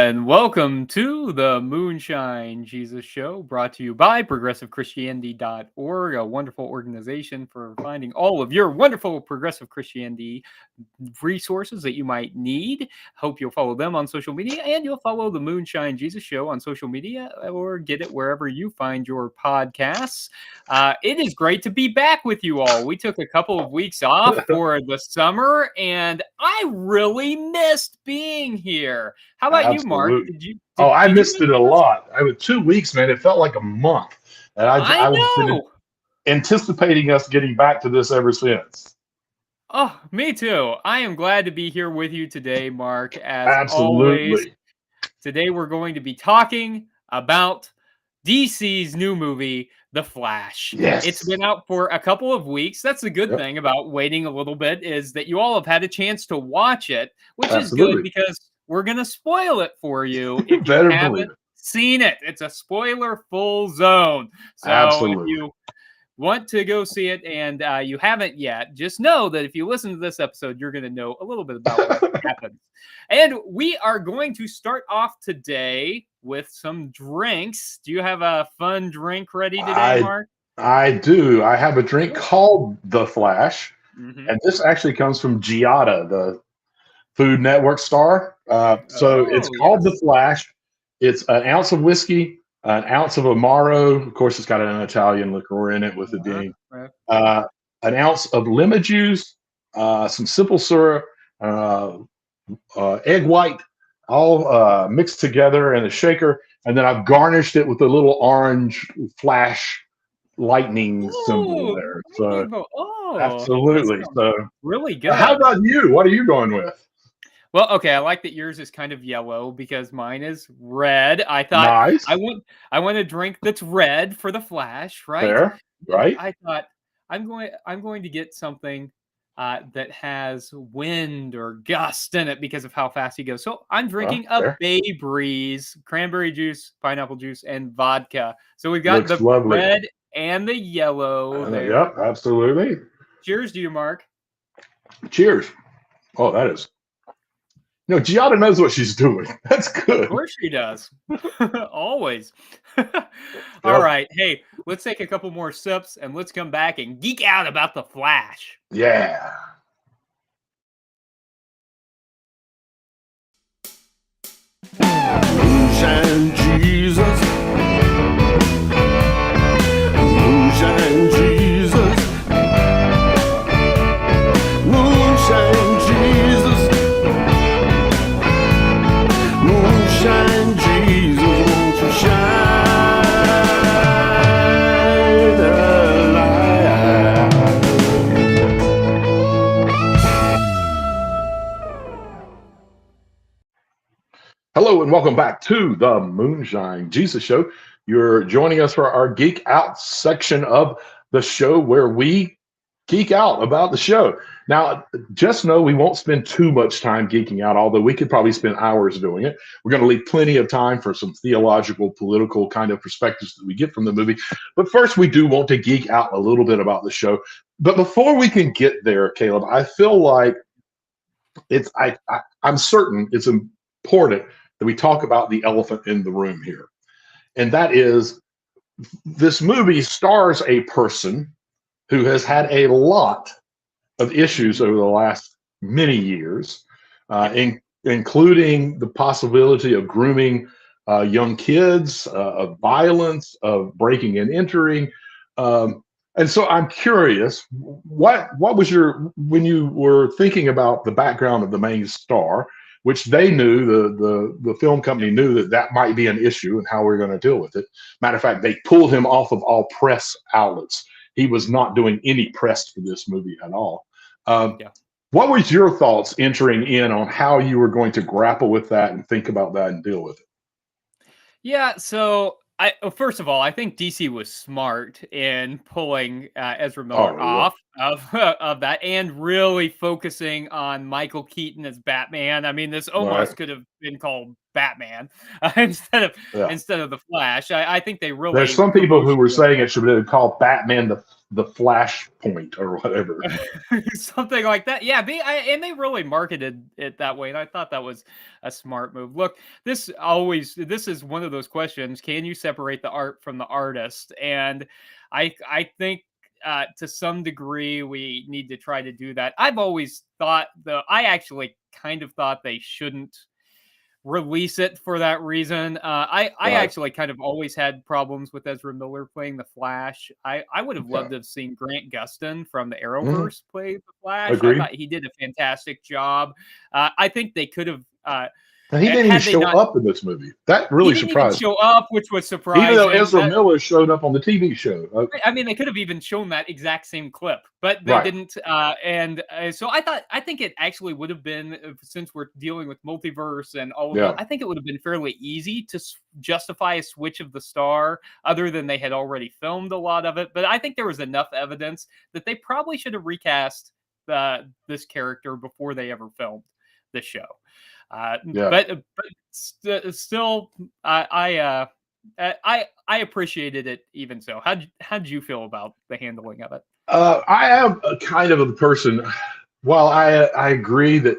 And welcome to the Moonshine Jesus Show, brought to you by ProgressiveChristianity.org, a wonderful organization for finding all of your wonderful progressive Christianity resources that you might need. Hope you'll follow them on social media, and you'll follow the Moonshine Jesus Show on social media, or get it wherever you find your podcasts. It is great to be back with you all. We took a couple of weeks off for the summer, and I really missed being here. How about you, Mark? Absolutely. I missed it a lot. I was 2 weeks, man. It felt like a month. And I've been know. anticipating us getting back to this ever since. Oh, me too. I am glad to be here with you today, Mark, as always. Absolutely. Today we're going to be talking about DC's new movie, The Flash. Yes. It's been out for a couple of weeks. That's the good thing about waiting a little bit, is that you all have had a chance to watch it, which is good because we're going to spoil it for you if you haven't seen it. It's a spoiler-full zone. So if you want to go see it and you haven't yet, just know that if you listen to this episode, you're going to know a little bit about what happens. And we are going to start off today with some drinks. Do you have a fun drink ready today, Mark? I do. I have a drink called The Flash, and this actually comes from Giada, the Food Network star. It's called The Flash. It's an ounce of whiskey, an ounce of Amaro. Of course, it's got an Italian liqueur in it with it being an ounce of lemon juice, some simple syrup, egg white, all mixed together in a shaker. And then I've garnished it with a little orange flash lightning symbol there. So absolutely. So really good. How about you? What are you going with? Well, okay, I like that yours is kind of yellow because mine is red. I thought I want a drink that's red for the Flash, right? Fair, right. I thought I'm going to get something that has wind or gust in it because of how fast he goes. So I'm drinking a Bay Breeze, cranberry juice, pineapple juice, and vodka. So we've got the red and the yellow there. Yep, absolutely. Cheers to you, Mark. Cheers. Oh, that is. Giada knows what she's doing. That's good. Of course she does. Always. All right. Hey, let's take a couple more sips and let's come back and geek out about The Flash. Yeah. Moonshine Jesus. Moonshine Jesus. Moonshine Jesus. Moonshine Jesus, won't you shine a light? Hello and welcome back to the Moonshine Jesus Show. You're joining us for our Geek Out section of the show where we geek out about the show. Now, just know we won't spend too much time geeking out, although we could probably spend hours doing it. We're going to leave plenty of time for some theological, political kind of perspectives that we get from the movie. But first, we do want to geek out a little bit about the show. But before we can get there, Caleb, I feel like I'm certain it's important that we talk about the elephant in the room here. And that is, this movie stars a person who has had a lot of issues over the last many years, including the possibility of grooming young kids, of violence, of breaking and entering. And so I'm curious, what was when you were thinking about the background of the main star, which they knew, the film company knew that might be an issue and how we're going to deal with it. Matter of fact, they pulled him off of all press outlets. He was not doing any press for this movie at all. What was your thoughts entering in on how you were going to grapple with that and think about that and deal with it? Yeah, so first of all, I think DC was smart in pulling Ezra Miller off of that and really focusing on Michael Keaton as Batman. I mean, this almost could have been called Batman instead of the Flash. I think they really. There's some people who were saying it should have been called Batman the flash point or whatever. Something like that. Yeah, and they really marketed it that way, and I thought that was a smart move. Look, this is one of those questions: can you separate the art from the artist? And I think to some degree we need to try to do that. I've always thought, though, I actually kind of thought they shouldn't release it for that reason. I Right. actually kind of always had problems with Ezra Miller playing the Flash. I would have loved Okay. to have seen Grant Gustin from the Mhm. Arrowverse play the Flash. I Agreed. thought he did a fantastic job. I think they could have And he didn't even had they show not. up in this movie. That He really didn't even surprised me. show up, which was Even though surprising. Ezra Miller showed up on the TV show. I mean, they could have even shown that exact same clip, but they Right. didn't. So I think it actually would have been, since we're dealing with multiverse and all of that, Yeah. I think it would have been fairly easy to justify a switch of the star, other than they had already filmed a lot of it. But I think there was enough evidence that they probably should have recast this character before they ever filmed the show. Yeah. Still, I appreciated it even so. How'd you feel about the handling of it? I am a kind of a person. While I agree that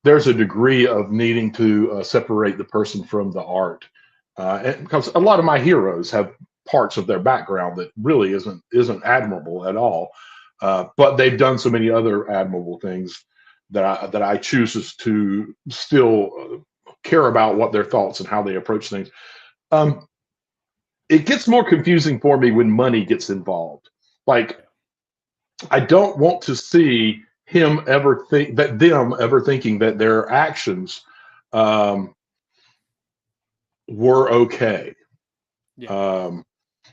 there's a degree of needing to separate the person from the art, and because a lot of my heroes have parts of their background that really isn't admirable at all, but they've done so many other admirable things that I choose to still care about what their thoughts and how they approach things. Um, it gets more confusing for me when money gets involved. Like, I don't want to see them ever thinking that their actions um, were okay. Yeah.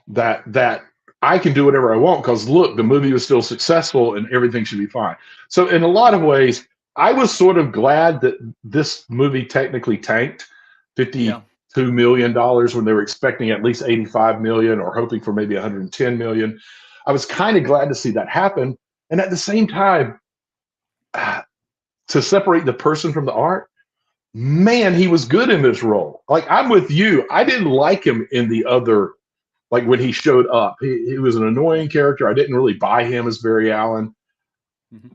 That I can do whatever I want because look, the movie was still successful and everything should be fine. So in a lot of ways, I was sort of glad that this movie technically tanked $52 million when they were expecting at least 85 million or hoping for maybe 110 million. I was kind of glad to see that happen. And at the same time, to separate the person from the art, man, he was good in this role. Like, I'm with you. I didn't like him in the other, like when he showed up. He was an annoying character. I didn't really buy him as Barry Allen.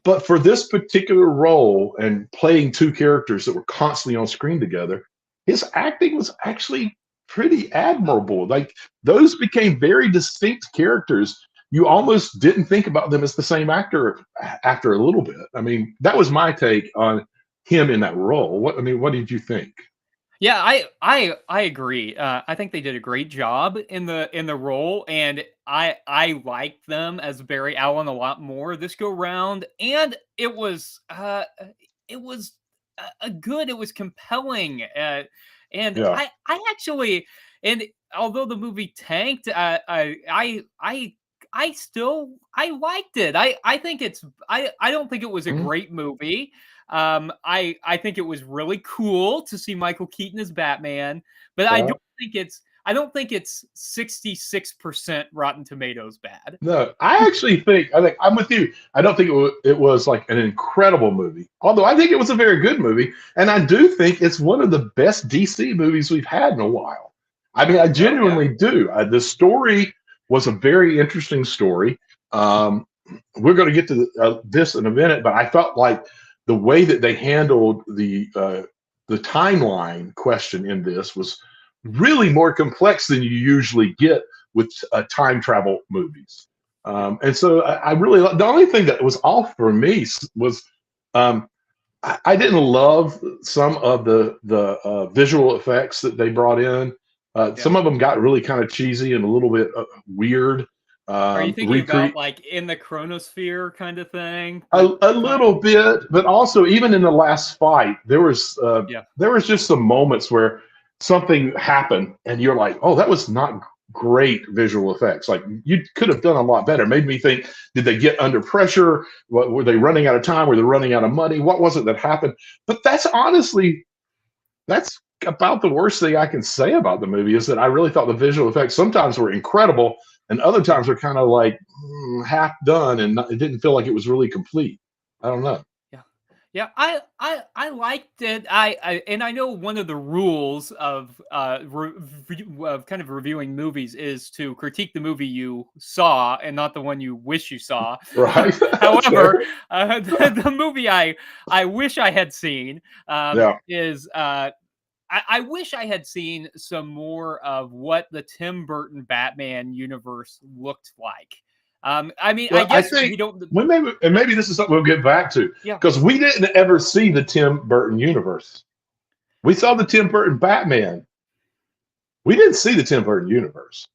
But for this particular role and playing two characters that were constantly on screen together, his acting was actually pretty admirable. Like, those became very distinct characters. You almost didn't think about them as the same actor after a little bit. I mean, that was my take on him in that role. What did you think? Yeah, I agree. I think they did a great job in the role, and I liked them as Barry Allen a lot more this go round. And it was it was good. It was compelling, and Yeah. I actually, and although the movie tanked, I still I liked it. I think I don't think it was a Mhm. great movie. I think it was really cool to see Michael Keaton as Batman, but Yeah. I don't think it's 66% Rotten Tomatoes bad. No, I think I'm with you. I don't think it was like an incredible movie, although I think it was a very good movie, and I do think it's one of the best DC movies we've had in a while. I mean, I genuinely do. The story was a very interesting story. We're going to get to this in a minute, but I felt like the way that they handled the timeline question in this was really more complex than you usually get with time travel movies. And so I really, the only thing that was off for me was I didn't love some of the visual effects that they brought in. Some of them got really kind of cheesy and a little bit weird. Are you thinking about like in the chronosphere kind of thing? A little bit, but also even in the last fight, there was just some moments where something happened and you're like, oh, that was not great visual effects. Like, you could have done a lot better. Made me think, did they get under pressure? What, were they running out of time? Were they running out of money? What was it that happened? But that's about the worst thing I can say about the movie, is that I really thought the visual effects sometimes were incredible and other times were kind of like half done, and it didn't feel like it was really complete. I don't know. Yeah, I liked it. And I know one of the rules of of kind of reviewing movies is to critique the movie you saw and not the one you wish you saw. Right? That's However, fair. the movie I wish I had seen Yeah. is I wish I had seen some more of what the Tim Burton Batman universe looked like. I mean, I Well, I guess we think don't. maybe this is something we'll get back to Yeah. because we didn't ever see the Tim Burton universe. We saw the Tim Burton Batman. We didn't see the Tim Burton universe.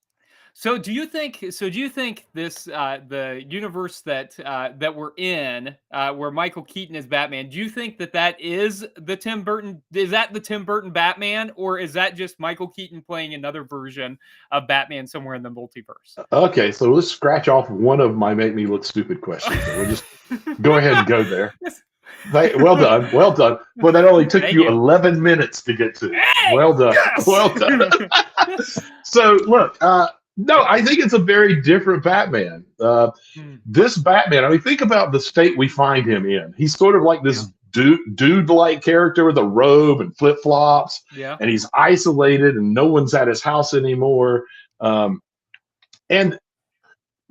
So do you think? So do you think this the universe that we're in, where Michael Keaton is Batman? Do you think that is the Tim Burton? Is that the Tim Burton Batman, or is that just Michael Keaton playing another version of Batman somewhere in the multiverse? Okay, so let's scratch off one of my make me look stupid questions. And we'll just go ahead and go there. Well done, well done. Well, that only took Thank you you. 11 minutes to get to. Hey! Well done, Yes! well done. So look, no, I think it's a very different Batman. This Batman, I mean, think about the state we find him in. He's sort of like this dude-like character with a robe and flip-flops, Yeah. and he's isolated, and no one's at his house anymore. And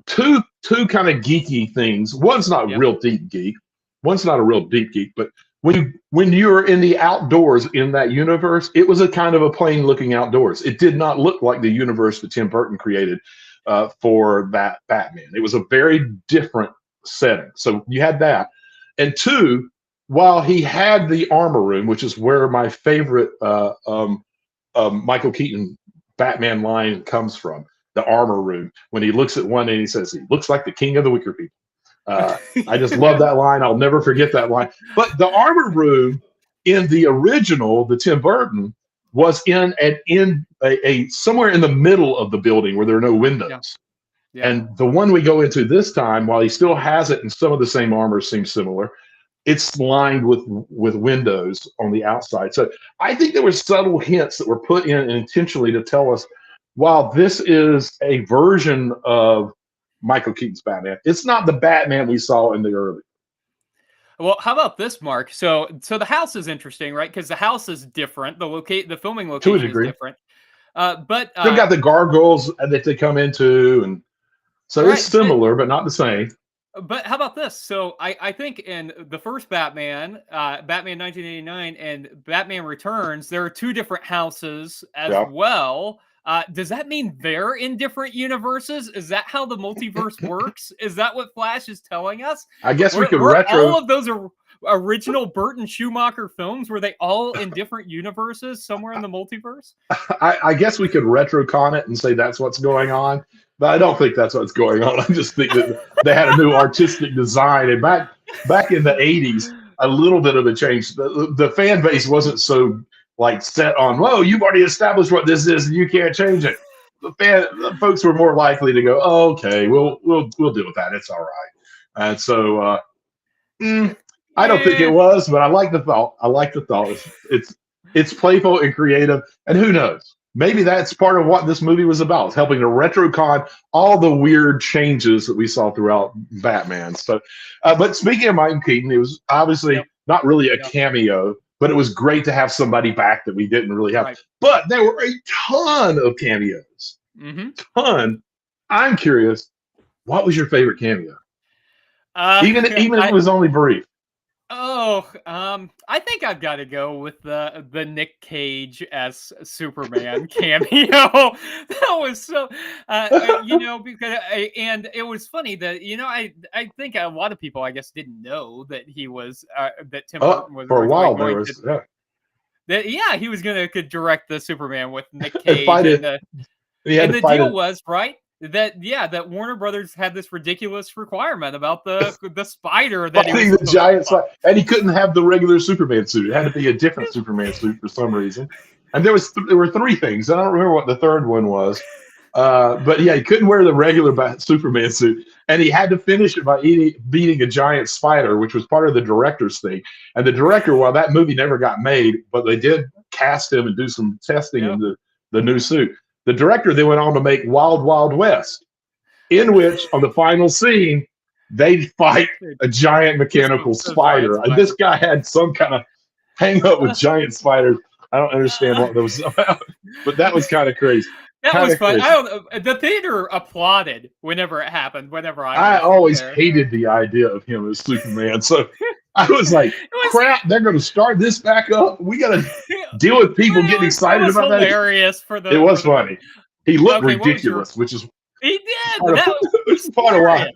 two kind of geeky things. One's not real deep geek. One's not a real deep geek, but when you're in the outdoors in that universe, it was a kind of a plain looking outdoors. It did not look like the universe that Tim Burton created for that Batman. It was a very different setting. So you had that. And two, while he had the armor room, which is where my favorite Michael Keaton Batman line comes from, the armor room, when he looks at one and he says, he looks like the king of the wicker people. I just love that line. I'll never forget that line. But the armor room in the original, the Tim Burton, was in a somewhere in the middle of the building where there are no windows. Yeah. And the one we go into this time, while he still has it and some of the same armor seems similar, it's lined with windows on the outside. So I think there were subtle hints that were put in intentionally to tell us, while this is a version of Michael Keaton's Batman, it's not the Batman we saw in the early. Well, how about this, Mark? So the house is interesting, right? Because the house is different. The filming location is different. But they've got the gargoyles that they come into, and so it's similar, but not the same. But how about this? So I think in the first Batman, Batman 1989, and Batman Returns, there are two different houses as well. Does that mean they're in different universes? Is that how the multiverse works? Is that what Flash is telling us? I guess we could retro all of those original Burton Schumacher films. Were they all in different universes somewhere in the multiverse? I guess we could retrocon it and say that's what's going on, but I don't think that's what's going on. I just think that they had a new artistic design, and back in the 80s, a little bit of a change. The fan base wasn't so like set on, whoa, you've already established what this is and you can't change it. The folks were more likely to go, oh, okay, we'll deal with that. It's all right. And so I don't think it was, but I like the thought. It's playful and creative, and who knows? Maybe that's part of what this movie was about. It's helping to retrocon all the weird changes that we saw throughout Batman. So, but speaking of Michael Keaton, it was obviously not really a cameo, but it was great to have somebody back that we didn't really have. Right. But there were a ton of cameos. Ton. I'm curious, what was your favorite cameo? Even if it was only brief. Oh, I think I've got to go with the Nick Cage as Superman cameo. That was so, because and it was funny that I think a lot of people, I guess, didn't know that he was that Tim Burton was for a while. There was he was going to direct the Superman with Nick Cage, and the deal was that Warner Brothers had this ridiculous requirement about the spider that he was the giant spider, and he couldn't have the regular Superman suit. It had to be a different Superman suit for some reason. And there were three things. I don't remember what the third one was, but he couldn't wear the regular Superman suit, and he had to finish it by beating a giant spider, which was part of the director's thing. And the director, while that movie never got made, but they did cast him and do some testing in the new suit. The director then went on to make Wild Wild West, in which, on the final scene, they'd fight a giant mechanical spider. giant This guy had some kind of hang up with giant spiders. I don't understand what that was about, but that was kind of crazy. That was fun. I don't know. The theater applauded whenever it happened. Whenever I always there. hated the idea of him as Superman. So I was like, crap, they're going to start this back up. We got to deal with people getting excited about that. Hilarious for the. It was funny. He looked ridiculous, which is he did. That was part of why.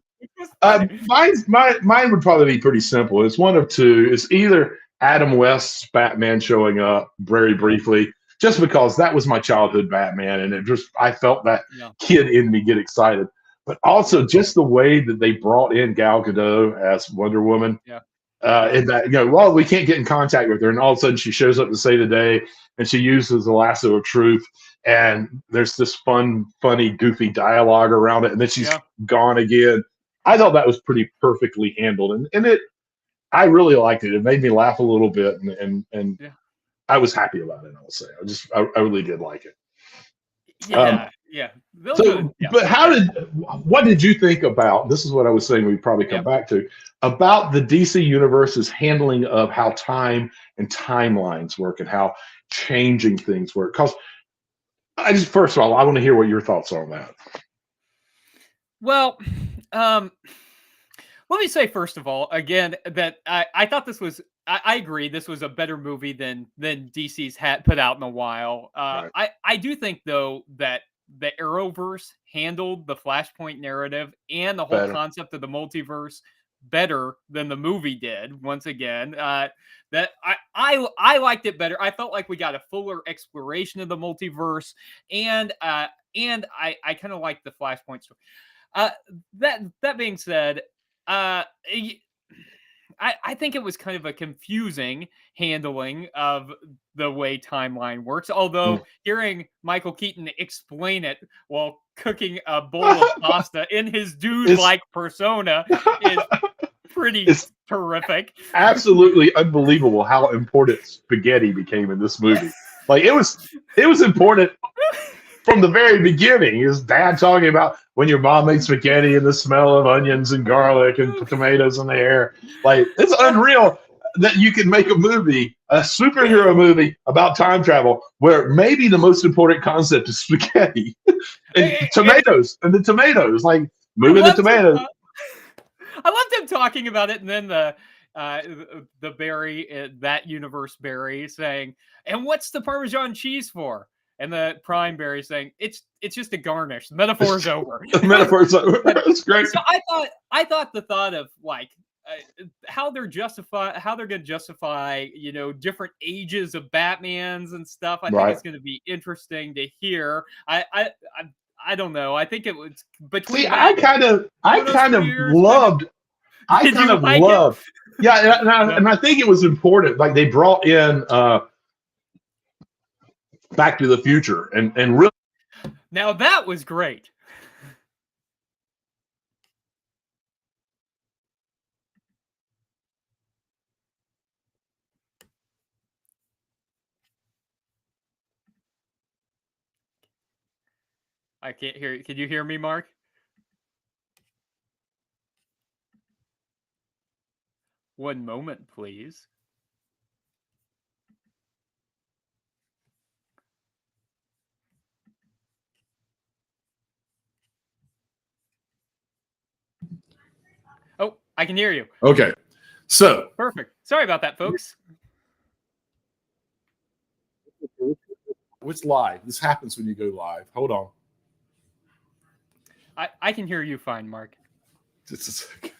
Mine would probably be pretty simple. It's one of two. It's either Adam West's Batman showing up very briefly, just because that was my childhood Batman, and it just I felt that kid in me get excited. But also just the way that they brought in Gal Gadot as Wonder Woman. Yeah. And that, well, we can't get in contact with her, and all of a sudden she shows up to save the day, and she uses the lasso of truth, and there's this funny, goofy dialogue around it, and then she's gone again. I thought that was pretty perfectly handled, and I really liked it. It made me laugh a little bit, and I was happy about it. I will say, I really did like it. But what did you think about, this is what I was saying we'd probably come back to, about the DC Universe's handling of how time and timelines work and how changing things work? Because first of all, I want to hear what your thoughts are on that. Well, let me say, first of all, again, that I thought this was, I agree, this was a better movie than DC's had put out in a while. Right. I do think, though, that the Arrowverse handled the Flashpoint narrative and the whole concept of the multiverse better than the movie did. Once again, that I liked it better. I felt like we got a fuller exploration of the multiverse, and I kind of liked the Flashpoint story. That being said, I think it was kind of a confusing handling of the way timeline works. Although hearing Michael Keaton explain it while cooking a bowl of pasta in his dude-like persona is pretty terrific. Absolutely unbelievable how important spaghetti became in this movie. Like it was important from the very beginning. His dad talking about when your mom makes spaghetti and the smell of onions and garlic and tomatoes in the air. Like, it's unreal that you can make a movie, a superhero movie about time travel, where maybe the most important concept is spaghetti and tomatoes. And the tomatoes, like moving the tomatoes. I loved him talking about it, and then the Barry, that universe Barry, saying, "And what's the Parmesan cheese for?" And the Prime Barry saying, "It's just a garnish. The metaphor's over." The metaphor's over. That's great. So I thought the thought of like how they're going to justify, different ages of Batmans and stuff. I think it's going to be interesting to hear. I don't know. I think it was between. See, I kind of loved. Yeah, and I think it was important. Like they brought in Back to the Future, and really. Now that was great. I can't hear you. Can you hear me, Mark? One moment, please. Oh, I can hear you. Okay. So. Perfect. Sorry about that, folks. It's live. This happens when you go live. Hold on. I can hear you fine, Mark. Just a second.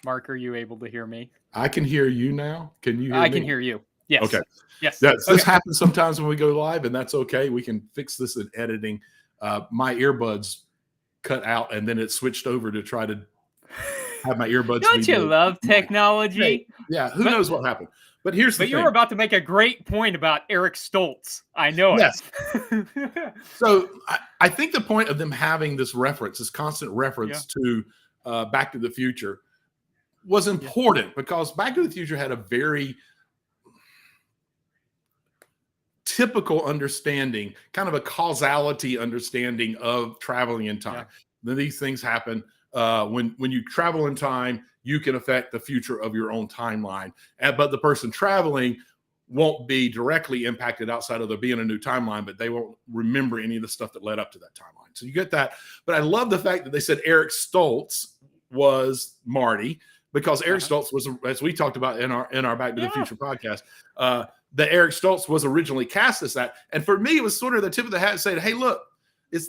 Mark, are you able to hear me? I can hear you now. Can you hear me? I can hear you. Yes. Okay. Yes. This happens sometimes when we go live, and that's okay. We can fix this in editing. My earbuds cut out, and then it switched over to try to have my earbuds. Don't you love technology? Yeah. Who knows what happened? But here's the thing. But you were about to make a great point about Eric Stoltz. I know it. Yes. So I think the point of them having this constant reference to Back to the Future, was important because Back to the Future had a very typical understanding, kind of a causality understanding of traveling in time. Then these things happen. When you travel in time, you can affect the future of your own timeline. But the person traveling won't be directly impacted outside of there being a new timeline, but they won't remember any of the stuff that led up to that timeline. So you get that. But I love the fact that they said Eric Stoltz was Marty, because Eric Stoltz was, as we talked about in our Back to the Future podcast, that Eric Stoltz was originally cast as that. And for me, it was sort of the tip of the hat saying, hey, look,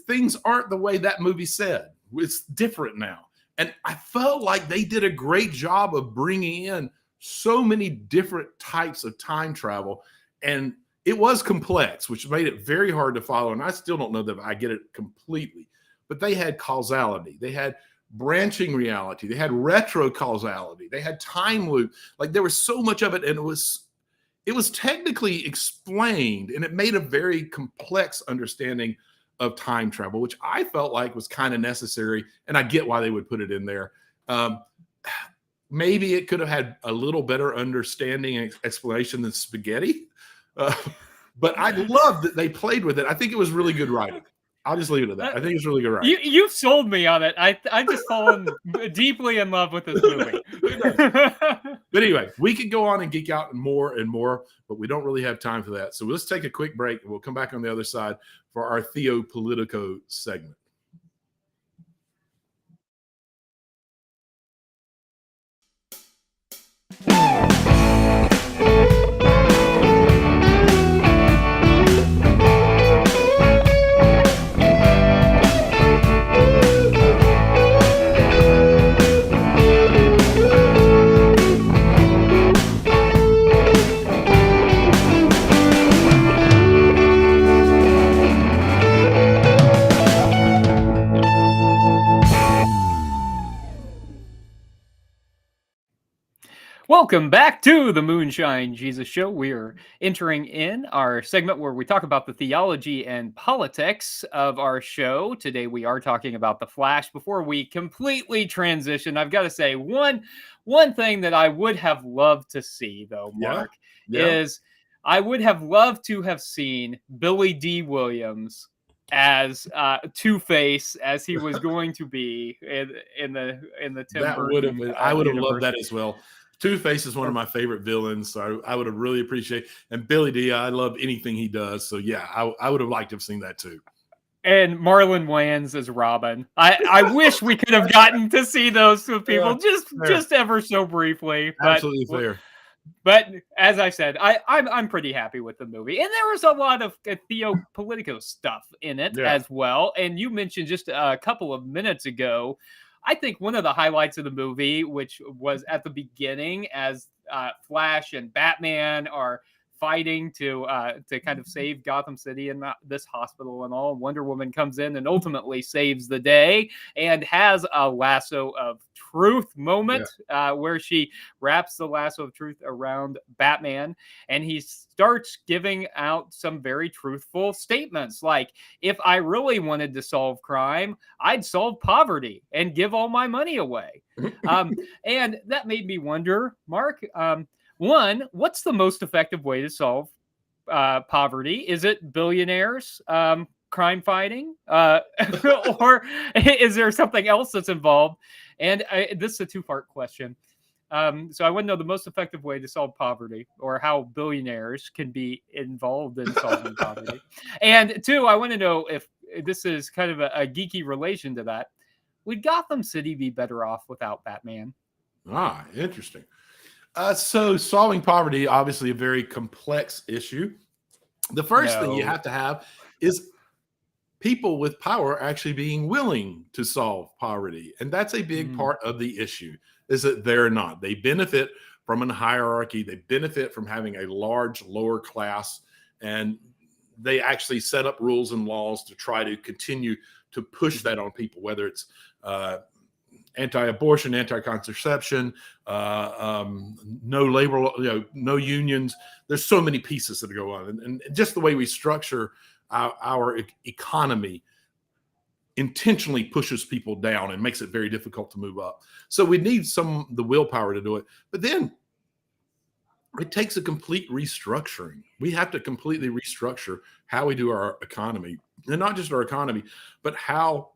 things aren't the way that movie said. It's different now. And I felt like they did a great job of bringing in so many different types of time travel. And it was complex, which made it very hard to follow. And I still don't know that I get it completely. But they had causality. They had branching reality. They had retro causality. They had time loop. Like, there was so much of it. And it was technically explained, and it made a very complex understanding of time travel, which I felt like was kind of necessary. And I get why they would put it in there. Maybe it could have had a little better understanding and explanation than Spaghetti. But I love that they played with it. I think it was really good writing. I'll just leave it at that. I think it's really good writing. You've sold me on it. I've just fallen deeply in love with this movie. But anyway, we could go on and geek out more and more, but we don't really have time for that. So let's take a quick break, and we'll come back on the other side for our Theo Politico segment. Welcome back to the Moonshine Jesus Show. We are entering in our segment where we talk about the theology and politics of our show. Today we are talking about The Flash. Before we completely transition, I've got to say one thing that I would have loved to see, though, Mark, is I would have loved to have seen Billy D. Williams as Two-Face, as he was going to be in the Tim That Burton, would have been, I would have universe. loved that as well. Two-Face is one of my favorite villains, so I would have really appreciated. And Billy D, I love anything he does. So yeah, I would have liked to have seen that too. And Marlon Wayans as Robin. I wish we could have gotten to see those two people just ever so briefly. But, absolutely fair. But as I said, I'm pretty happy with the movie, and there was a lot of Theo Politico stuff in it as well. And you mentioned just a couple of minutes ago, I think one of the highlights of the movie, which was at the beginning as Flash and Batman are fighting to kind of save Gotham City and this hospital and all. Wonder Woman comes in and ultimately saves the day and has a lasso of truth moment where she wraps the lasso of truth around Batman, and he starts giving out some very truthful statements like, if I really wanted to solve crime, I'd solve poverty and give all my money away. And that made me wonder, Mark, one, what's the most effective way to solve poverty? Is it billionaires, crime fighting, or is there something else that's involved? And this is a two-part question. So I want to know the most effective way to solve poverty, or how billionaires can be involved in solving poverty. And two, I want to know if this is kind of a geeky relation to that. Would Gotham City be better off without Batman? Ah, interesting. So solving poverty, obviously a very complex issue. The first thing you have to have is people with power actually being willing to solve poverty. And that's a big part of the issue, is that they're not. They benefit from a hierarchy. They benefit from having a large lower class. And they actually set up rules and laws to try to continue to push that on people, whether it's anti-abortion, anti-contraception, no labor, no unions. There's so many pieces that go on, and just the way we structure our economy intentionally pushes people down and makes it very difficult to move up. So we need the willpower to do it. But then it takes a complete restructuring. We have to completely restructure how we do our economy, and not just our economy, but how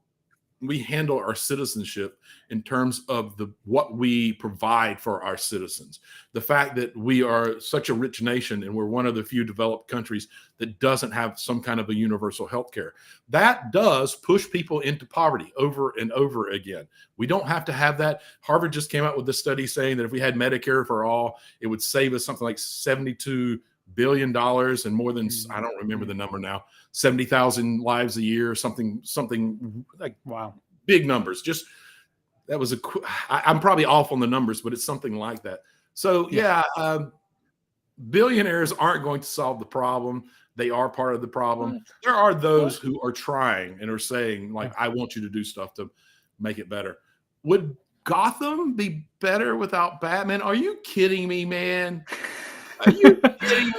we handle our citizenship in terms of what we provide for our citizens. The fact that we are such a rich nation and we're one of the few developed countries that doesn't have some kind of a universal health care. That does push people into poverty over and over again. We don't have to have that. Harvard just came out with a study saying that if we had Medicare for all, it would save us something like $72 billion and more than, I don't remember the number now, 70,000 lives a year, something like, wow, big numbers. Just that was I'm probably off on the numbers, but it's something like that. So billionaires aren't going to solve the problem. They are part of the problem. There are those who are trying and are saying, like, I want you to do stuff to make it better. Would Gotham be better without Batman? Are you kidding me, man? Are you kidding me?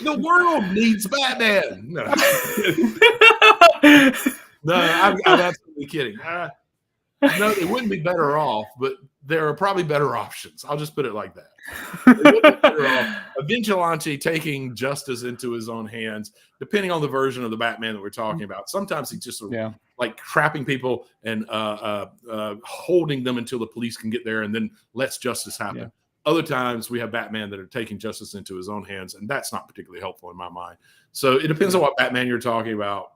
The world needs Batman. No, I'm absolutely kidding. No, they wouldn't be better off, but there are probably better options. I'll just put it like that. They would be better off. A vigilante taking justice into his own hands, depending on the version of the Batman that we're talking about. Sometimes he's just like trapping people and holding them until the police can get there and then lets justice happen. Yeah. Other times we have Batman that are taking justice into his own hands, and that's not particularly helpful in my mind. So it depends on what Batman you're talking about.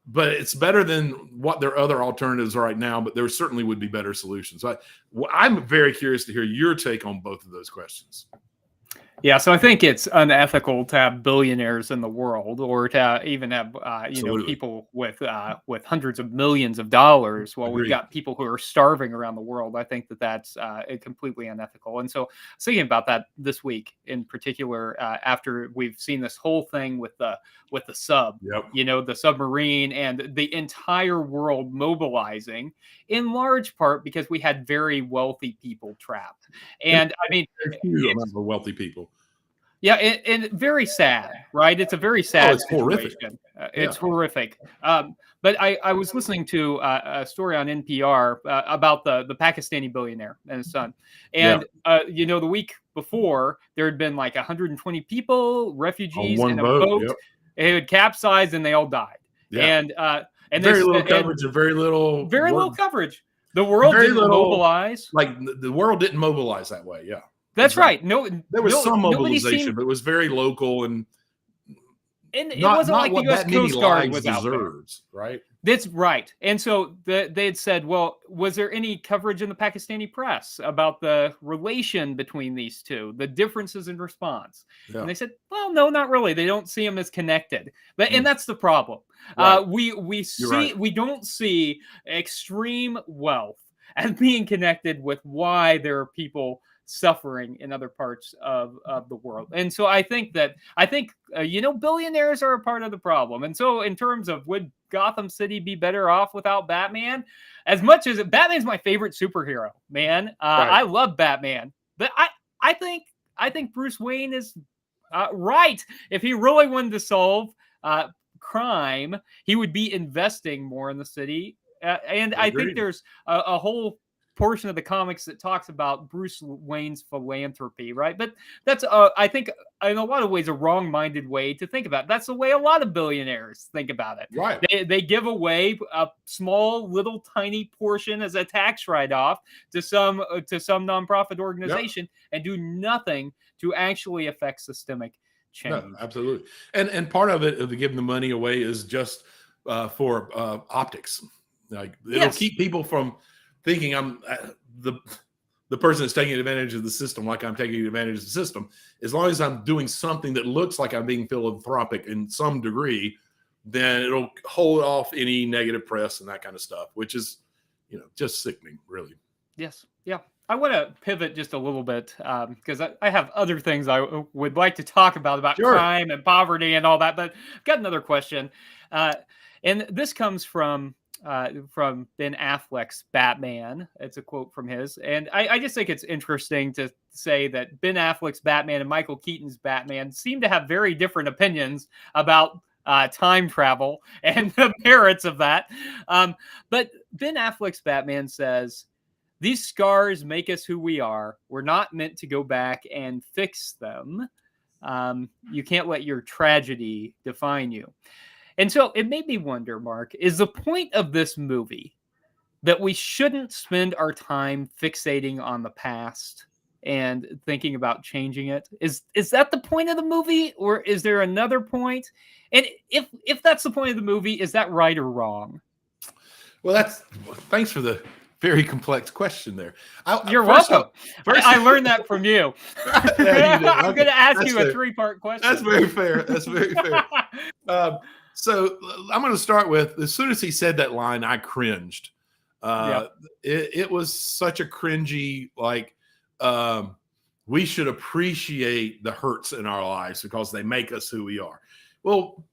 But it's better than what their other alternatives are right now, but there certainly would be better solutions. I'm very curious to hear your take on both of those questions. Yeah, so I think it's unethical to have billionaires in the world, or to even have people with hundreds of millions of dollars, while we've got people who are starving around the world. I think that's completely unethical. And so I was thinking about that this week in particular, after we've seen this whole thing with the sub, the submarine, and the entire world mobilizing, in large part because we had very wealthy people trapped. And I mean, huge amount of wealthy people. Yeah, and very sad, right? It's a very sad situation. It's horrific. But I was listening to a story on NPR about the Pakistani billionaire and his son. And, the week before, there had been like 120 people, refugees, in a boat. Yep. It had capsized and they all died. Yeah. And very little coverage and very little coverage. The world didn't mobilize. Like the world didn't mobilize that way. Yeah. That's right. No, there was some mobilization, but it was very local and it wasn't like the U.S. Coast Guard was out there, right? That's right. And so they had said, well, was there any coverage in the Pakistani press about the relation between these two, the differences in response? Yeah. And they said, well, no, not really. They don't see them as connected. But and that's the problem. Right. We don't see extreme wealth as being connected with why there are people suffering in other parts of the world. And so I think billionaires are a part of the problem. And so in terms of, would Gotham City be better off without Batman? As much as Batman's my favorite superhero, man. I love Batman. But I think Bruce Wayne is right. If he really wanted to solve crime, he would be investing more in the city. And I think there's a whole portion of the comics that talks about Bruce Wayne's philanthropy, right? But that's, I think, in a lot of ways, a wrong-minded way to think about it. That's the way a lot of billionaires think about it. Right. They give away a small, little, tiny portion as a tax write-off to some nonprofit organization and do nothing to actually affect systemic change. No, absolutely. And part of it, of giving the money away, is just for optics. Like, it'll keep people from thinking I'm the person that's taking advantage of the system, like I'm taking advantage of the system. As long as I'm doing something that looks like I'm being philanthropic in some degree, then it'll hold off any negative press and that kind of stuff, which is, just sickening, really. Yes. Yeah. I want to pivot just a little bit because I have other things I would like to talk about crime and poverty and all that. But I've got another question. And this comes from Ben Affleck's Batman. It's a quote from his. And I just think it's interesting to say that Ben Affleck's Batman and Michael Keaton's Batman seem to have very different opinions about time travel and the merits of that. But Ben Affleck's Batman says, these scars make us who we are. We're not meant to go back and fix them. You can't let your tragedy define you. And so it made me wonder, Mark, is the point of this movie that we shouldn't spend our time fixating on the past and thinking about changing it? Is that the point of the movie, or is there another point? And if that's the point of the movie, is that right or wrong? Well, thanks for the very complex question there. You're welcome. I learned that from you. Yeah, you I'm going to ask you a 3-part question. That's very fair. That's very fair. So I'm going to start with, as soon as he said that line, I cringed. It was such a cringy, like, we should appreciate the hurts in our lives because they make us who we are. Well,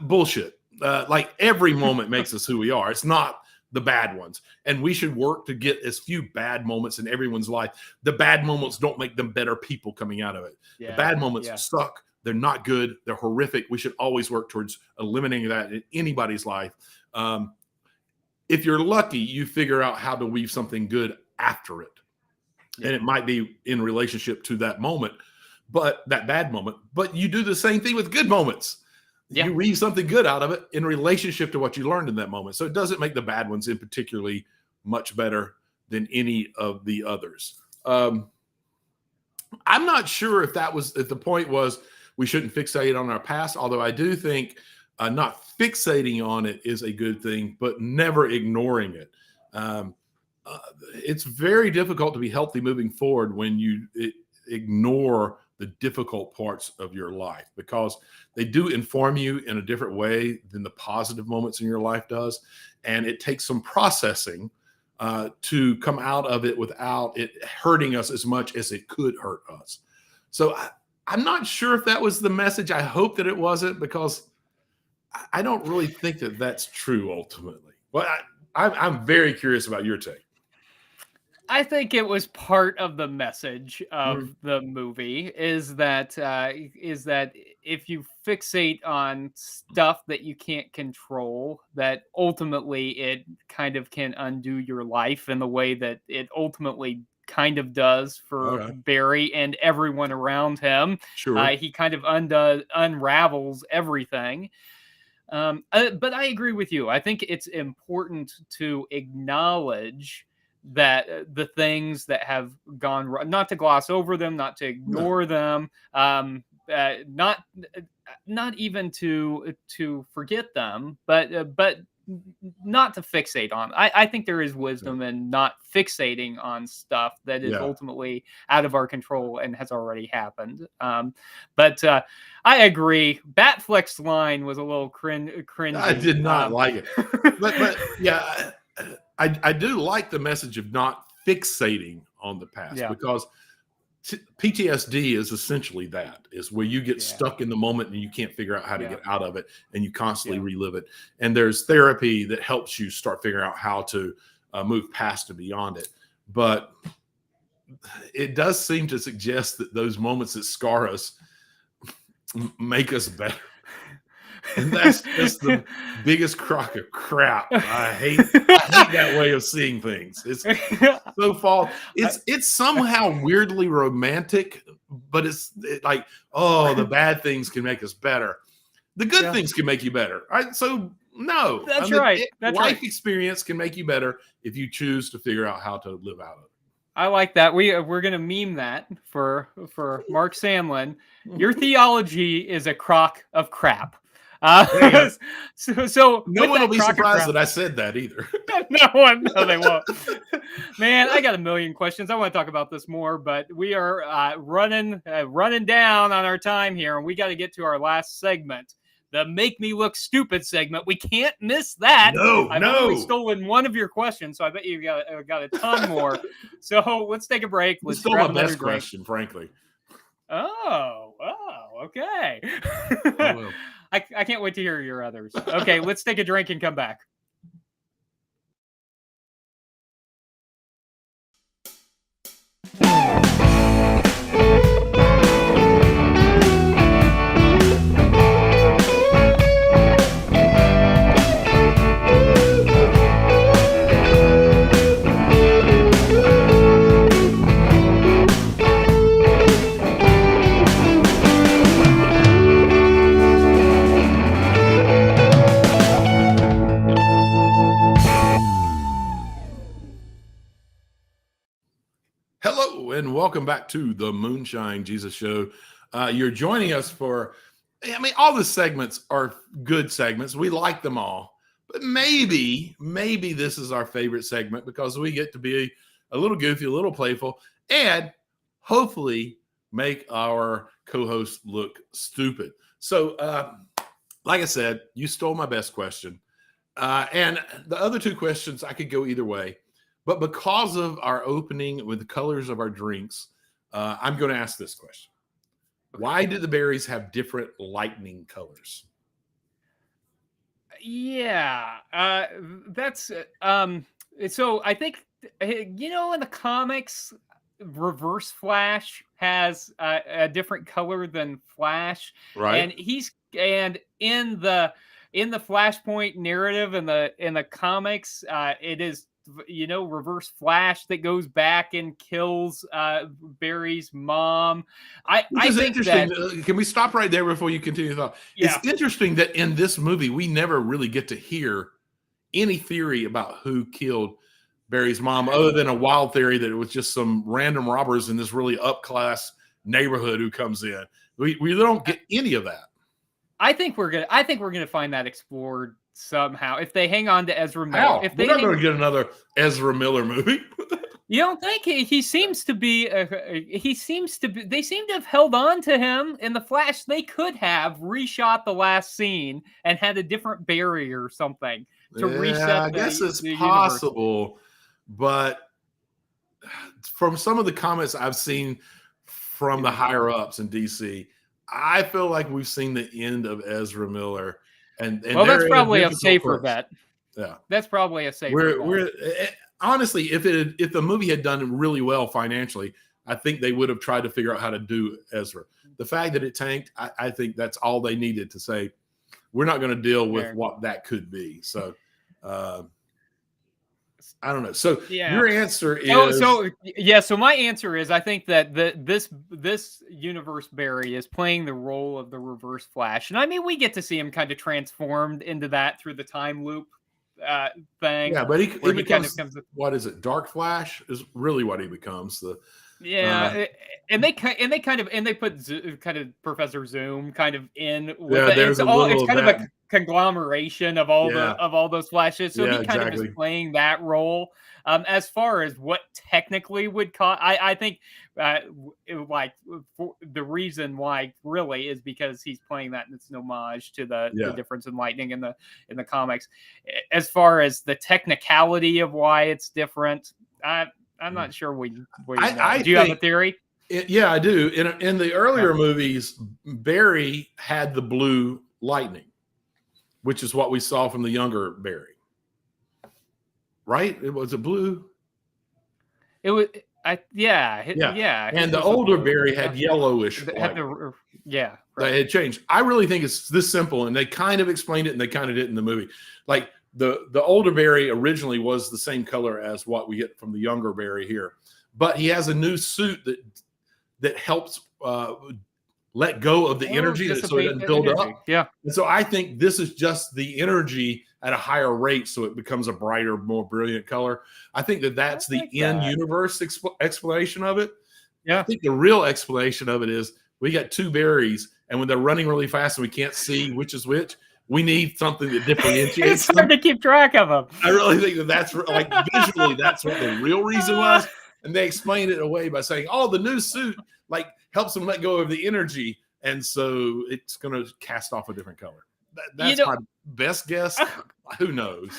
bullshit. Like, every moment makes us who we are. It's not the bad ones. And we should work to get as few bad moments in everyone's life. The bad moments don't make them better people coming out of it. The bad moments suck. They're not good. They're horrific. We should always work towards eliminating that in anybody's life. If you're lucky, you figure out how to weave something good after it. And it might be in relationship to that moment, but that bad moment. But you do the same thing with good moments. You weave something good out of it in relationship to what you learned in that moment. So it doesn't make the bad ones in particularly much better than any of the others. I'm not sure if the point was we shouldn't fixate on our past, although I do think not fixating on it is a good thing, but never ignoring it. It's very difficult to be healthy moving forward when you ignore the difficult parts of your life, because they do inform you in a different way than the positive moments in your life does. And it takes some processing to come out of it without it hurting us as much as it could hurt us. So I'm not sure if that was the message. I hope that it wasn't, because I don't really think that that's true ultimately. Well, I'm very curious about your take. I think it was part of the message of the movie is that if you fixate on stuff that you can't control, that ultimately it kind of can undo your life in the way that it ultimately kind of does for Barry and everyone around him. Sure. He kind of unravels everything. But I agree with you. I think it's important to acknowledge that the things that have gone wrong, not to gloss over them, not to ignore them, not even to forget them, but not to fixate on. I think there is wisdom in not fixating on stuff that is ultimately out of our control and has already happened. But I agree. Batfleck's line was a little cringy. I did not like it, but yeah. I do like the message of not fixating on the past, because PTSD is essentially that, is where you get stuck in the moment and you can't figure out how to get out of it, and you constantly relive it. And there's therapy that helps you start figuring out how to move past and beyond it. But it does seem to suggest that those moments that scar us make us better. And that's just the biggest crock of crap. I hate that way of seeing things. It's so false. It's somehow weirdly romantic, but it's like, oh, the bad things can make us better. The good things can make you better. Right? So no, that's right. Life experience can make you better if you choose to figure out how to live out of it. I like that. We're gonna meme that for Mark Samlin. Your theology is a crock of crap. So no one will be surprised that I said that either. No, they won't. Man, I got a million questions. I want to talk about this more, but we are running down on our time here, and we got to get to our last segment, the Make Me Look Stupid segment. We can't miss that. I've only stolen one of your questions, so I bet you got a ton more. So let's take a break. Let's stole my best question, frankly. Oh, okay. I will. I can't wait to hear your others. Okay, let's take a drink and come back. Hello, and welcome back to the Moonshine Jesus Show. You're joining us for, all the segments are good segments. We like them all. But maybe this is our favorite segment because we get to be a little goofy, a little playful, and hopefully make our co-host look stupid. So, like I said, you stole my best question. And the other two questions, I could go either way. But because of our opening with the colors of our drinks, I'm going to ask this question. Why do the berries have different lightning colors? Yeah, that's so I think in the comics, Reverse Flash has a different color than Flash, Right. and in the Flashpoint narrative in the comics, it is Reverse Flash that goes back and kills Barry's mom. I think interesting. that, Can we stop right there before you continue the thought? Yeah. It's interesting that in this movie, we never really get to hear any theory about who killed Barry's mom, other than a wild theory that it was just some random robbers in this really upclass neighborhood who comes in. We don't get any of that. I think we're gonna find that explored somehow if they hang on to Ezra Miller. How? If We're they not going to get another Ezra Miller movie. You don't think he seems to be? They seem to have held on to him in the Flash. They could have reshot the last scene and had a different Barry or something to reset. I guess it's the possible, but from some of the comments I've seen from the higher ups in DC, I feel like we've seen the end of Ezra Miller. And well, that's probably a safer place. bet. Yeah, that's probably a safer bet. We're honestly, if the movie had done really well financially, I think they would have tried to figure out how to do Ezra. The fact that it tanked, I think that's all they needed to say. We're not going to deal with what that could be. So, I don't know. So your answer is So my answer is I think that this universe Barry is playing the role of the Reverse Flash, and I mean we get to see him kind of transformed into that through the time loop thing. Yeah, but he becomes, kind of what is it? Dark Flash is really what he becomes. And they put kind of Professor Zoom kind of in with yeah, it. It's kind of that. a conglomeration of all those flashes. So he kind of is playing that role. As far as what technically would cause, I think the reason why really is because he's playing that and it's an homage to the difference in lightning in the comics. As far as the technicality of why it's different, I'm not sure we know. Do you have a theory? Yeah, I do. In the earlier movies, Barry had the blue lightning, which is what we saw from the younger Barry. Right? It was a blue. It was, And the older Barry had yellowish. They had changed. I really think it's this simple, and they kind of explained it, and they kind of did it in the movie. Like the older Barry originally was the same color as what we get from the younger Barry here, but he has a new suit that helps let go of the energy so it doesn't build up. Yeah. And so I think this is just the energy at a higher rate, so it becomes a brighter, more brilliant color. I think that's the in-universe explanation of it. Yeah. I think the real explanation of it is we got two berries, and when they're running really fast and we can't see which is which, we need something that differentiates It's hard to keep track of them. I really think that's like visually, that's what the real reason was. And they explained it away by saying, oh, the new suit like helps them let go of the energy. And so it's going to cast off a different color. That's my best guess. Who knows?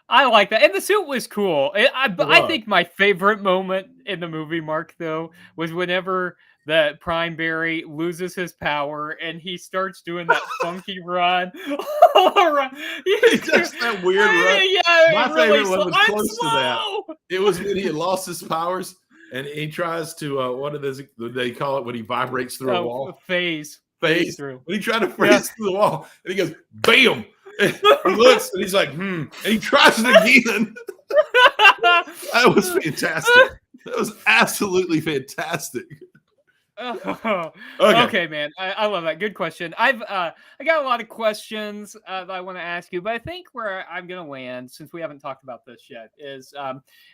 I like that. And the suit was cool. I think my favorite moment in the movie, Mark, though, was whenever the Prime Barry loses his power and he starts doing that funky run. He does that weird run. Yeah, my favorite one was close to that. It was when he had lost his powers and he tries to, what do they call it when he vibrates through a wall? Phase through. When he tried to phase through the wall and he goes, bam! And he looks and he's like, and he tries it again. That was fantastic. That was absolutely fantastic. Oh, Okay. okay, man. I love that. Good question. I got a lot of questions that I want to ask you, but I think where I'm gonna land, since we haven't talked about this yet, is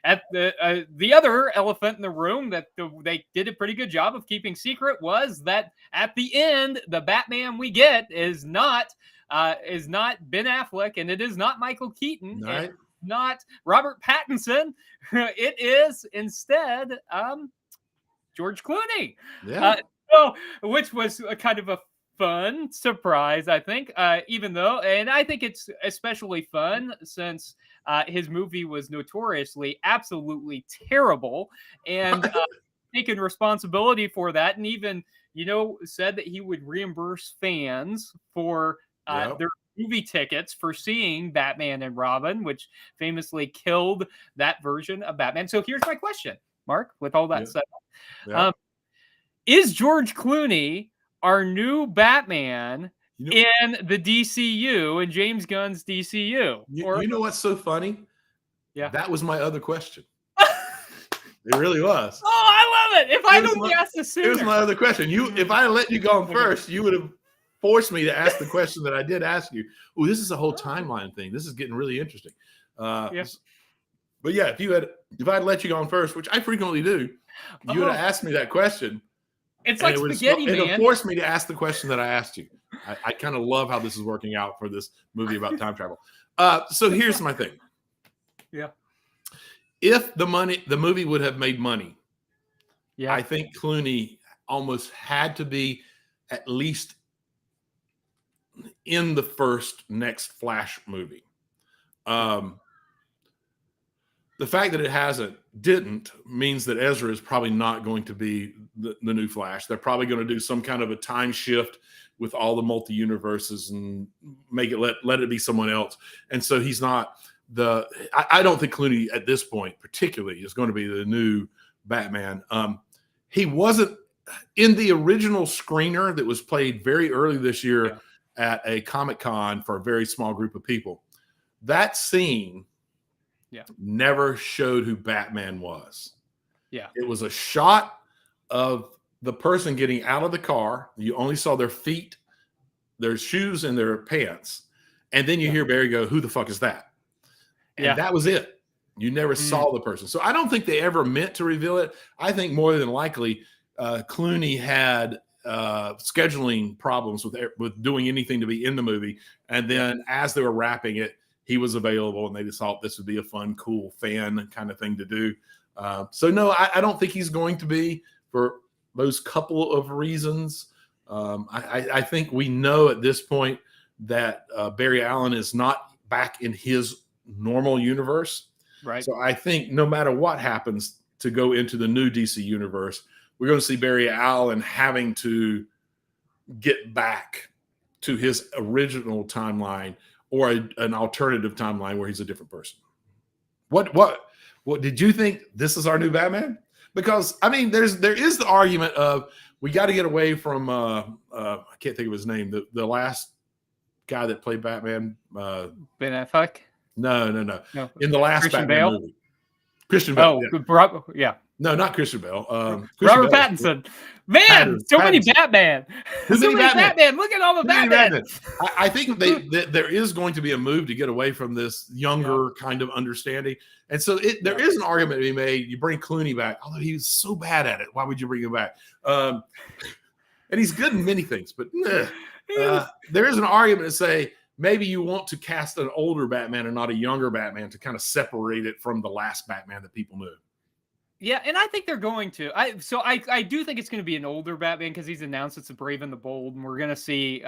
at the other elephant in the room that they did a pretty good job of keeping secret was that at the end, the Batman we get is not Ben Affleck, and it is not Michael Keaton, and Right. not Robert Pattinson. It is instead George Clooney. Yeah. So, which was a kind of a fun surprise, I think. Even though, and I think it's especially fun since his movie was notoriously absolutely terrible, and taken responsibility for that, and even said that he would reimburse fans for Yep. their movie tickets for seeing Batman and Robin, which famously killed that version of Batman. So here's my question, Mark, with all that Yeah. said. Yeah. Is George Clooney our new Batman You know, in the DCU, in James Gunn's DCU? you know what's so funny? Yeah. That was my other question. It really was. Oh, I love it. If I It was don't my- guess this Here's sooner. my other question. If I had let you go on Okay. first, you would have forced me to ask the question that I did ask you. Oh, this is a whole timeline thing. This is getting really interesting. Yeah. But yeah, if I'd let you go on first, which I frequently do, you would have asked me that question. It's and like it would spaghetti, it would man. forced me to ask the question that I asked you. I kind of love how this is working out for this movie about time travel. So here's my thing. Yeah. If the movie would have made money, Yeah. I think Clooney almost had to be at least in the next Flash movie. The fact that it didn't means that Ezra is probably not going to be the new Flash. They're probably going to do some kind of a time shift with all the multi-universes and make it let it be someone else. And so he's not I don't think Clooney at this point particularly is going to be the new Batman. He wasn't in the original screener that was played very early this year at a Comic-Con for a very small group of people. That scene never showed who Batman was. Yeah. It was a shot of the person getting out of the car. You only saw their feet, their shoes, and their pants. And then you hear Barry go, "Who the fuck is that?" And that was it. You never saw the person. So I don't think they ever meant to reveal it. I think more than likely Clooney had scheduling problems with doing anything to be in the movie. And then as they were wrapping it, he was available, and they just thought this would be a fun, cool fan kind of thing to do. So no, I don't think he's going to be, for those couple of reasons. I think we know at this point that Barry Allen is not back in his normal universe. Right. So I think no matter what happens to go into the new DC universe, we're going to see Barry Allen having to get back to his original timeline, or an alternative timeline where he's a different person. What did you think? This is our new Batman? Because I mean, there is the argument of we got to get away from I can't think of his name, the last guy that played Batman. Ben Affleck? No. In the last Christian Batman Bale? movie. Christian Bale. Yeah. No, not Christian Bale. Robert Pattinson. Man, many Batman. Too So many many Batman. Batman. Look at all the Too many Batman. I think there is going to be a move to get away from this younger kind of understanding. And so there is an argument to be made. You bring Clooney back, although he was so bad at it. Why would you bring him back? And he's good in many things, but there is an argument to say maybe you want to cast an older Batman and not a younger Batman to kind of separate it from the last Batman that people knew. Yeah, and I think they're going to. I do think it's going to be an older Batman because he's announced it's the Brave and the Bold, and we're going to see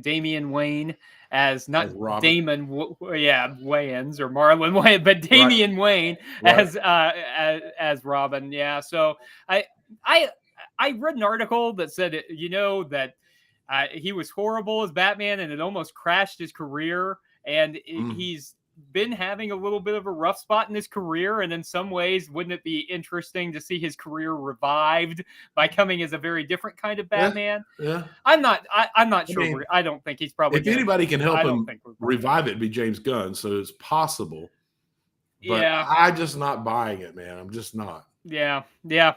Damian Wayne as not As Robin. Damon, Wayans or Marlon Wayne, but Damian Wayne as Robin. Yeah, so I read an article that said that he was horrible as Batman and it almost crashed his career, and he's been having a little bit of a rough spot in his career, and in some ways wouldn't it be interesting to see his career revived by coming as a very different kind of Batman? I'm not sure. mean, I don't think he's probably if anybody can help him revive revive it, it'd be James Gunn, so it's possible, but I'm just not buying it, man. I'm just not. Yeah.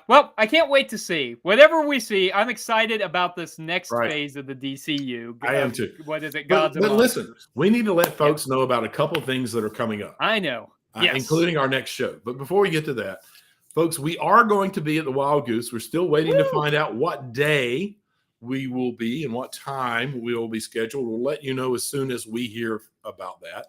Well, I can't wait to see whatever we see. I'm excited about this next Right. phase of the DCU. I am too. What is it? Gods But and listen, Monsters. we need to let folks know about a couple of things that are coming up, I know. Yes. including our next show. But before we get to that, folks, we are going to be at the Wild Goose. We're still waiting to find out what day we will be and what time we will be scheduled. We'll let you know as soon as we hear about that.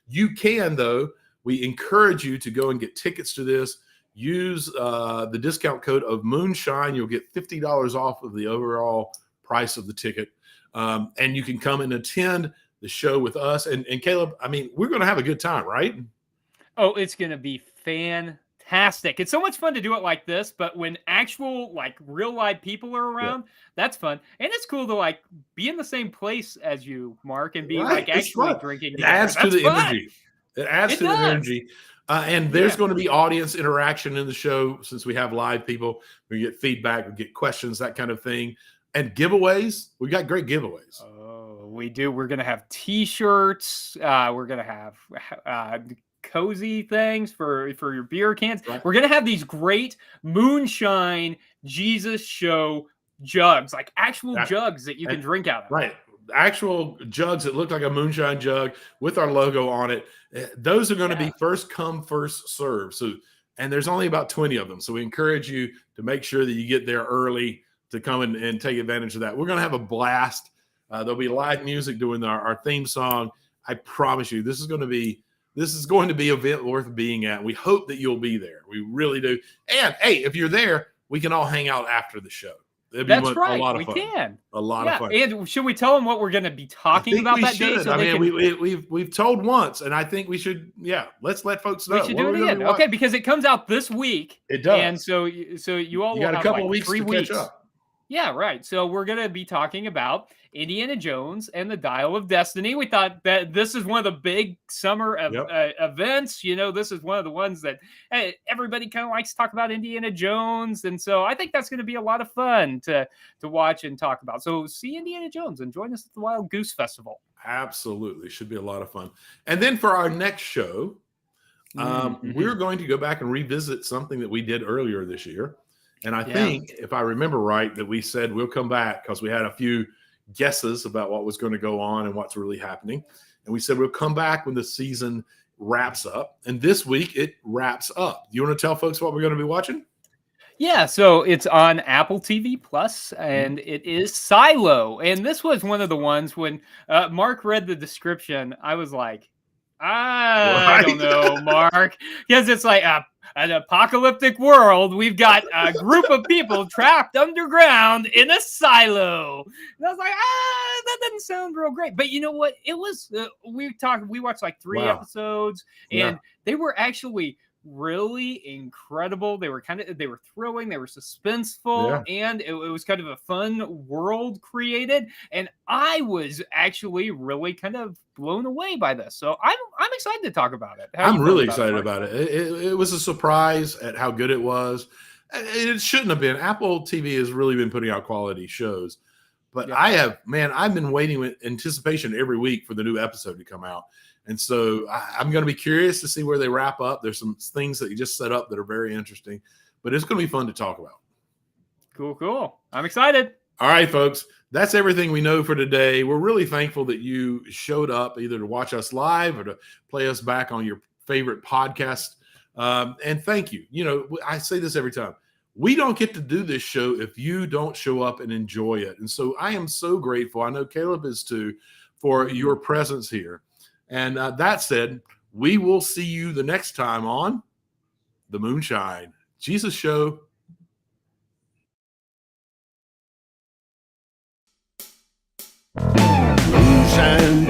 You can, though, we encourage you to go and get tickets to this. Use the discount code of Moonshine. You'll get $50 off of the overall price of the ticket. And you can come and attend the show with us. And Caleb, I mean, we're going to have a good time, right? Oh, it's going to be fantastic. It's so much fun to do it like this, but when actual, like, real live people are around, that's fun. And it's cool to, like, be in the same place as you, Mark, and be, like, actually drinking. It adds to the energy. It adds to the does. energy. And there's going to be audience interaction in the show since we have live people. We get feedback, we get questions, that kind of thing. And giveaways. We got great giveaways. Oh, we do. We're going to have T-shirts. We're going to have cozy things for your beer cans. Right. We're going to have these great Moonshine Jesus Show jugs, like actual jugs that you can drink out of. Right. Actual jugs that look like a Moonshine jug with our logo on it. Those are going to be first come, first serve. So, and there's only about 20 of them. So we encourage you to make sure that you get there early to come and take advantage of that. We're going to have a blast. There'll be live music doing our theme song. I promise you, this is going to be an event worth being at. We hope that you'll be there. We really do. And hey, if you're there, we can all hang out after the show. That's right. A lot of we fun. can. A lot of fun. And should we tell them what we're going to be talking about that day? So we've told once, and I think we should. Yeah, let's let folks know. We should do it again. Okay, because it comes out this week. It does. And so you all got will a couple have weeks 3 to weeks. catch up. Yeah, right. So we're going to be talking about Indiana Jones and the Dial of Destiny. We thought that this is one of the big summer events. You know, this is one of the ones that everybody kind of likes to talk about Indiana Jones. And so I think that's going to be a lot of fun to watch and talk about. So see Indiana Jones and join us at the Wild Goose Festival. Absolutely. Should be a lot of fun. And then for our next show, we're going to go back and revisit something that we did earlier this year. And I think, if I remember right, that we said we'll come back because we had a few guesses about what was going to go on and what's really happening. And we said we'll come back when the season wraps up. And this week it wraps up. You want to tell folks what we're going to be watching? Yeah, so it's on Apple TV Plus, and it is Silo. And this was one of the ones when Mark read the description, I was like, I don't know, Mark, because it's like an apocalyptic world. We've got a group of people trapped underground in a silo. And I was like, that doesn't sound real great. But you know what? It was. We watched like 3 episodes, and they were actually really incredible. They were thrilling, they were suspenseful, and it was kind of a fun world created. And I was actually really kind of blown away by this. So I'm excited to talk about it. I'm really excited about it. It was a surprise at how good it was. It shouldn't have been. Apple TV has really been putting out quality shows. But I've been waiting with anticipation every week for the new episode to come out. And so I'm going to be curious to see where they wrap up. There's some things that you just set up that are very interesting, but it's going to be fun to talk about. Cool. I'm excited. All right, folks. That's everything we know for today. We're really thankful that you showed up either to watch us live or to play us back on your favorite podcast. And thank you. You know, I say this every time. We don't get to do this show if you don't show up and enjoy it. And so I am so grateful. I know Caleb is too, for your presence here. And that said, we will see you the next time on the Moonshine Jesus Show. Moonshine